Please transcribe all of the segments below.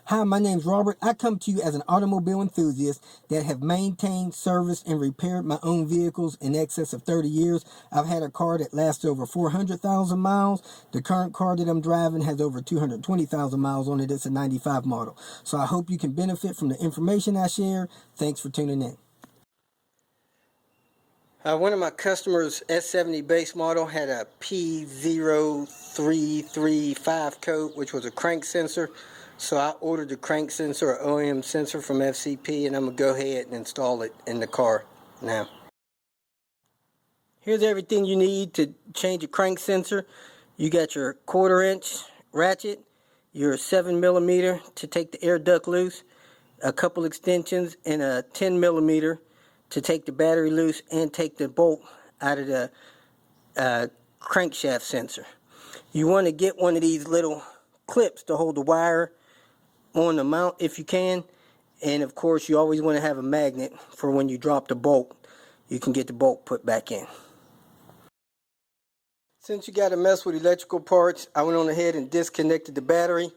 Hi, my name's Robert. I come to you as an automobile enthusiast that have maintained, serviced, and repaired my own vehicles in excess of 30 years. I've had a car that lasts over 400,000 miles. The current car that I'm driving has over 220,000 miles on it. It's a 95 model. So I hope you can benefit from the information I share. Thanks for tuning in. One of my customers' S70 base model had a P0335 code, which was a crank sensor. So I ordered the crank sensor, or OEM sensor from FCP, and I'm going to go ahead and install it in the car now. Here's everything you need to change a crank sensor. You got your 1/4 inch ratchet, your 7mm to take the air duct loose, a couple extensions, and a 10mm to take the battery loose and take the bolt out of the crankshaft sensor. You want to get one of these little clips to hold the wire on the mount if you can, and of course you always want to have a magnet for when you drop the bolt, you can get the bolt put back in. Since you got to mess with electrical parts, I went on ahead and disconnected the battery.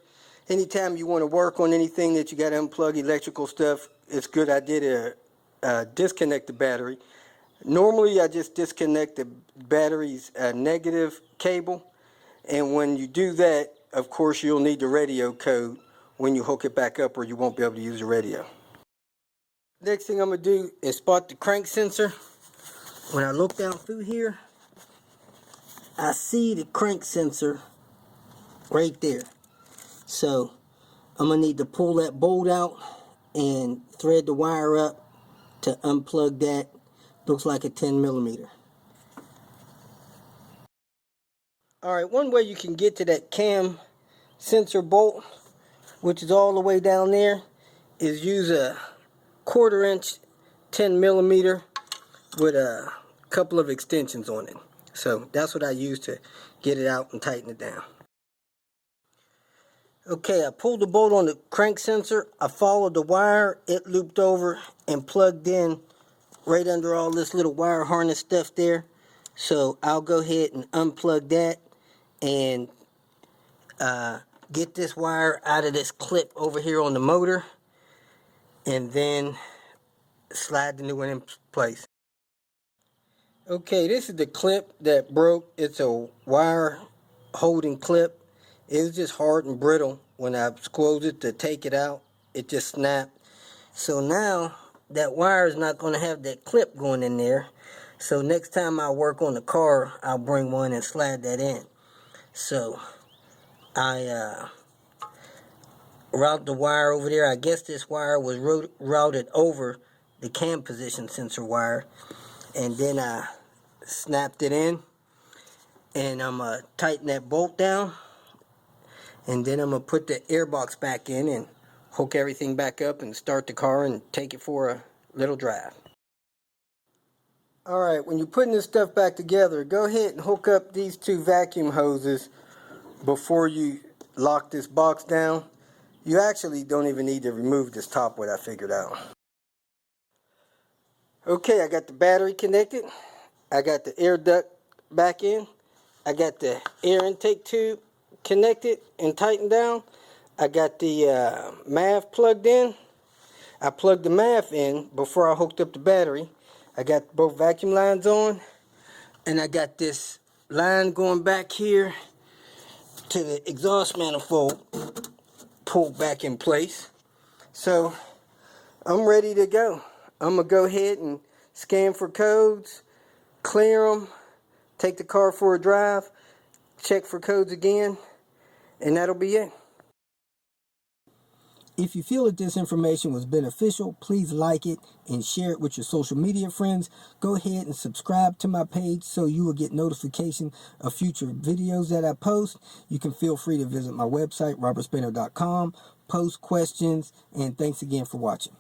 Anytime you want to work on anything that you got to unplug electrical stuff, it's a good idea to disconnect the battery. Normally I just disconnect the battery's negative cable, and when you do that, of course you'll need the radio code when you hook it back up, or you won't be able to use the radio. Next thing I'm going to do is spot the crank sensor. When I look down through here, I see the crank sensor right there. So I'm going to need to pull that bolt out and thread the wire up to unplug that. Looks like a 10mm. Alright, one way you can get to that cam sensor bolt, which is all the way down there, is use a 1/4 inch 10mm with a couple of extensions on it. So that's what I use to get it out and tighten it down. Okay, I pulled the bolt on the crank sensor. I followed the wire. It looped over and plugged in right under all this little wire harness stuff there. So I'll go ahead and unplug that and get this wire out of this clip over here on the motor, and then slide the new one in place. Okay, this is the clip that broke. It's a wire holding clip. It was just hard and brittle. When I squeezed it to take it out, it just snapped. So now that wire is not going to have that clip going in there. So next time I work on the car, I'll bring one and slide that in. So I route the wire over there. I guess this wire was routed over the cam position sensor wire, and then I snapped it in, and I'm going to tighten that bolt down, and then I'm going to put the air box back in and hook everything back up and start the car and take it for a little drive. Alright, when you're putting this stuff back together, go ahead and hook up these 2 vacuum hoses before you lock this box down. You actually don't even need to remove this top, what I figured out. Okay, I got the battery connected. I got the air duct back in. I got the air intake tube connected and tightened down. I got the MAV plugged in. I plugged the MAV in before I hooked up the battery. I got both vacuum lines on, and I got this line going back here to the exhaust manifold pulled back in place. So I'm ready to go. I'm going to go ahead and scan for codes, clear them, take the car for a drive, check for codes again, and that'll be it. If you feel that this information was beneficial, please like it and share it with your social media friends. Go ahead and subscribe to my page so you will get notification of future videos that I post. You can feel free to visit my website, robertspano.com, post questions, and thanks again for watching.